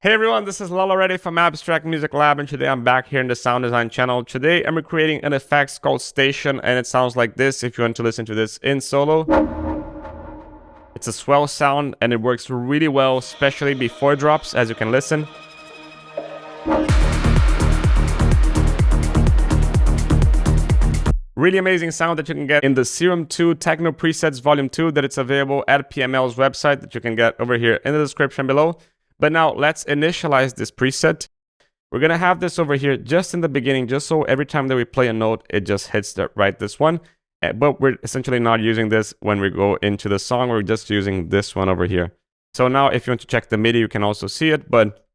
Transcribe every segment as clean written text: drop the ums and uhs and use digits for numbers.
Hey everyone, this is Lalo Reddy from Abstract Music Lab, and today I'm back here in the sound design channel. Today I'm creating an effect called Station, and it sounds like this if you want to listen to this in solo. It's a swell sound and it works really well, especially before drops, as you can listen. Really amazing sound that you can get in the Serum 2 Techno Presets Volume 2 that it's available at PML's website that you can get over here in the description below. But now let's initialize this preset. We're going to have this over here just in the beginning, just so every time that we play a note, it just hits this one. But we're essentially not using this when we go into the song. We're just using this one over here. So now if you want to check the MIDI, you can also see it. But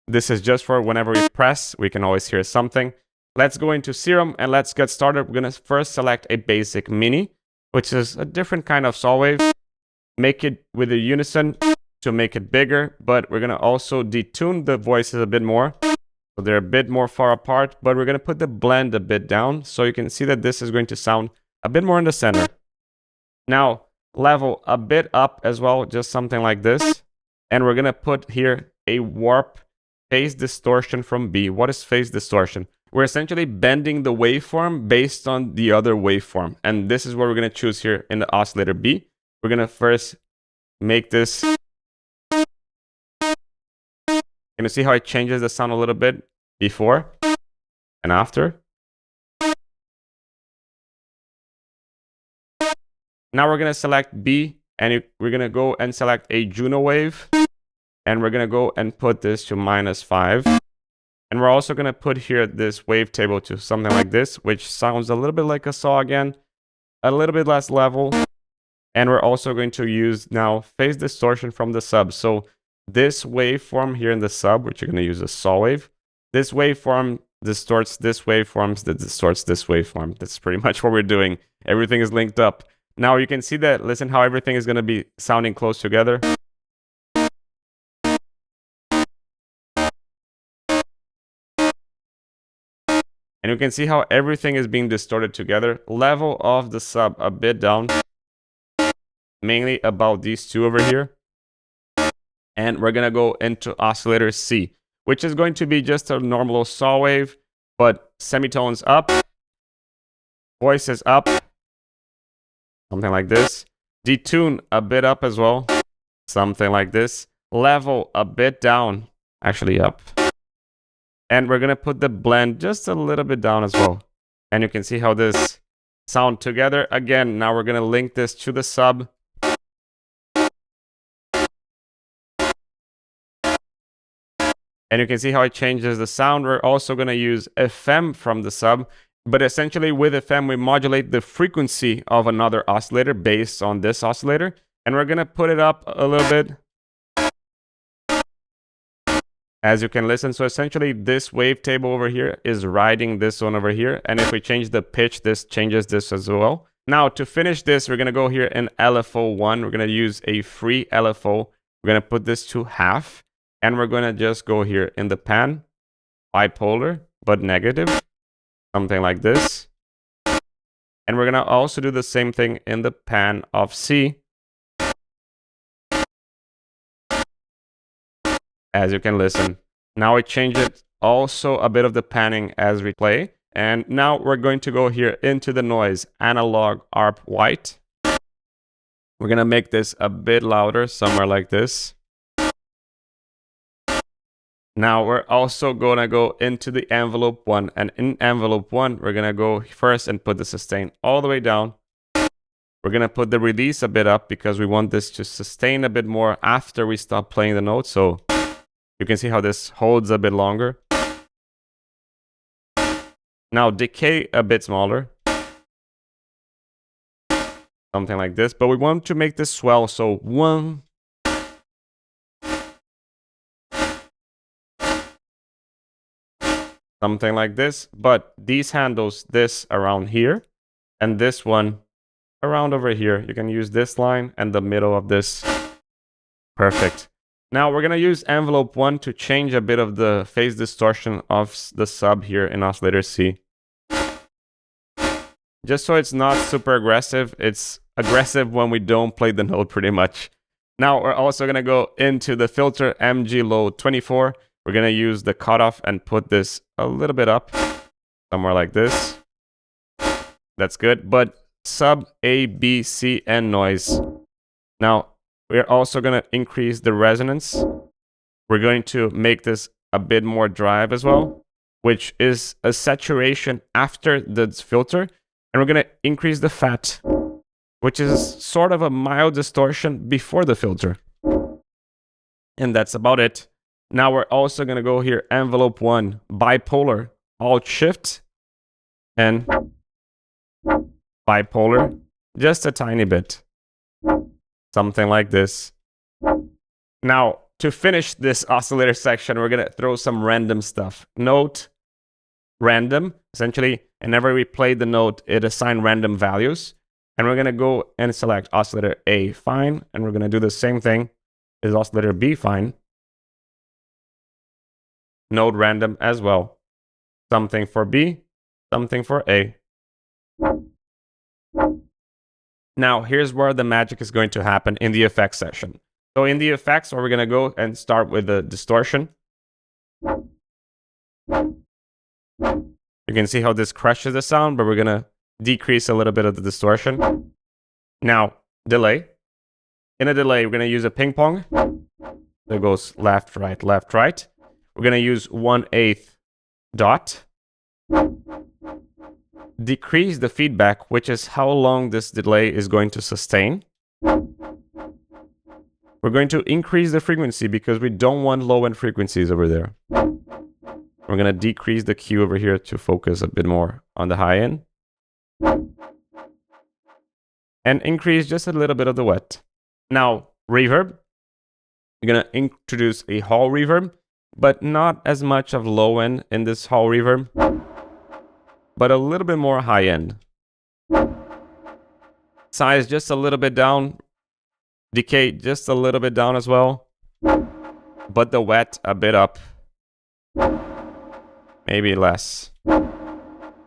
this is just for whenever we press, we can always hear something. Let's go into Serum and let's get started. We're going to first select a basic mini, which is a different kind of saw wave. Make it with a unison to make it bigger, but we're going to also detune the voices a bit more. So they're a bit more far apart, but we're going to put the blend a bit down. So you can see that this is going to sound a bit more in the center. Now, level a bit up as well, just something like this. And we're going to put here a warp phase distortion from B. What is phase distortion? We're essentially bending the waveform based on the other waveform. And this is what we're going to choose here in the oscillator B. We're going to first make this. Can you see how it changes the sound a little bit before and after? Now we're going to select B, and we're going to go and select a Juno wave. And we're going to go and put this to -5. And we're also going to put here this wavetable to something like this, which sounds a little bit like a saw again, a little bit less level. And we're also going to use now phase distortion from the sub. So this waveform here in the sub, which you're going to use a saw wave, this waveform distorts this waveform that distorts this waveform. That's pretty much what we're doing. Everything is linked up. Now you can see that, listen how everything is going to be sounding close together. And you can see how everything is being distorted together. Level of the sub a bit down, mainly about these two over here. And we're going to go into oscillator C, which is going to be just a normal saw wave, but semitones up, voices up, something like this. Detune a bit up as well, something like this. Level a bit down, actually up. And we're going to put the blend just a little bit down as well. And you can see how this sound together. Again, now we're going to link this to the sub. And you can see how it changes the sound. We're also going to use FM from the sub. But essentially with FM, we modulate the frequency of another oscillator based on this oscillator. And we're going to put it up a little bit, as you can listen. So essentially this wavetable over here is riding this one over here. And if we change the pitch, this changes this as well. Now to finish this, we're going to go here in LFO1. We're going to use a free LFO. We're going to put this to half. And we're going to just go here in the pan, bipolar, but negative, something like this. And we're going to also do the same thing in the pan of C, as you can listen. Now we change it also a bit of the panning as we play. And now we're going to go here into the noise, analog ARP white. We're going to make this a bit louder, somewhere like this. Now we're also going to go into the envelope 1. And in envelope 1, we're going to go first and put the sustain all the way down. We're going to put the release a bit up because we want this to sustain a bit more after we stop playing the note. So you can see how this holds a bit longer. Now decay a bit smaller. Something like this. But we want to make this swell. So 1. Something like this, but these handles, this around here, and this one around over here. You can use this line and the middle of this. Perfect. Now we're going to use envelope 1 to change a bit of the phase distortion of the sub here in oscillator C. Just so it's not super aggressive. It's aggressive when we don't play the note pretty much. Now we're also going to go into the filter MG low 24. We're going to use the cutoff and put this a little bit up, somewhere like this. That's good. But sub A, B, C, and noise. Now we're also going to increase the resonance. We're going to make this a bit more drive as well, which is a saturation after the filter. And we're going to increase the fat, which is sort of a mild distortion before the filter. And that's about it. Now we're also going to go here, envelope 1, bipolar, alt shift, and bipolar, just a tiny bit. Something like this. Now, to finish this oscillator section, we're going to throw some random stuff. Note, random, essentially, whenever we play the note, it assigns random values. And we're going to go and select oscillator A, fine. And we're going to do the same thing as oscillator B, fine. Note random as well. Something for B, something for A. Now, here's where the magic is going to happen in the effects section. So in the effects, we're going to go and start with the distortion. You can see how this crushes the sound, but we're going to decrease a little bit of the distortion. Now, delay. In a delay, we're going to use a ping pong. So it goes left, right, left, right. We're going to use 1/8 dot. Decrease the feedback, which is how long this delay is going to sustain. We're going to increase the frequency because we don't want low-end frequencies over there. We're going to decrease the Q over here to focus a bit more on the high end. And increase just a little bit of the wet. Now, reverb. We're going to introduce a hall reverb, but not as much of low end in this hall reverb, but a little bit more high end. Size just a little bit down. Decay just a little bit down as well, but the wet a bit up. Maybe less.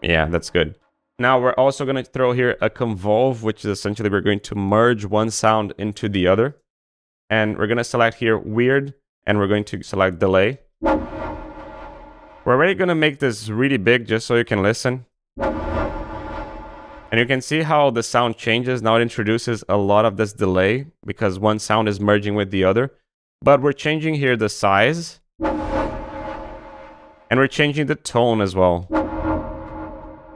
Yeah, that's good. Now we're also going to throw here a convolve, which is essentially we're going to merge one sound into the other. And we're going to select here weird, and we're going to select delay. We're already going to make this really big just so you can listen. And you can see how the sound changes. Now it introduces a lot of this delay because one sound is merging with the other. But we're changing here the size. And we're changing the tone as well.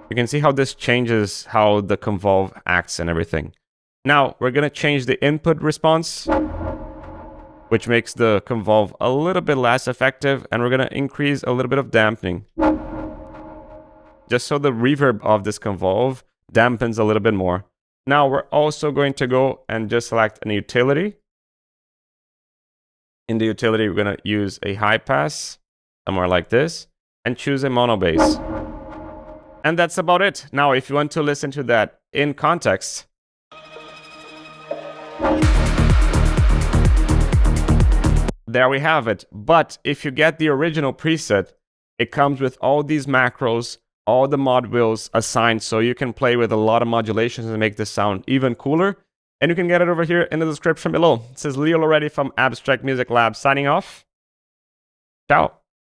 You can see how this changes how the convolve acts and everything. Now we're going to change the input response, which makes the convolve a little bit less effective. And we're going to increase a little bit of dampening. Just so the reverb of this convolve dampens a little bit more. Now we're also going to go and just select an utility. In the utility, we're going to use a high pass, somewhere like this, and choose a mono bass. And that's about it. Now, if you want to listen to that in context, there we have it. But if you get the original preset, it comes with all these macros, all the mod wheels assigned, so you can play with a lot of modulations and make this sound even cooler. And you can get it over here in the description below. This is Leo already from Abstract Music Lab signing off. Ciao.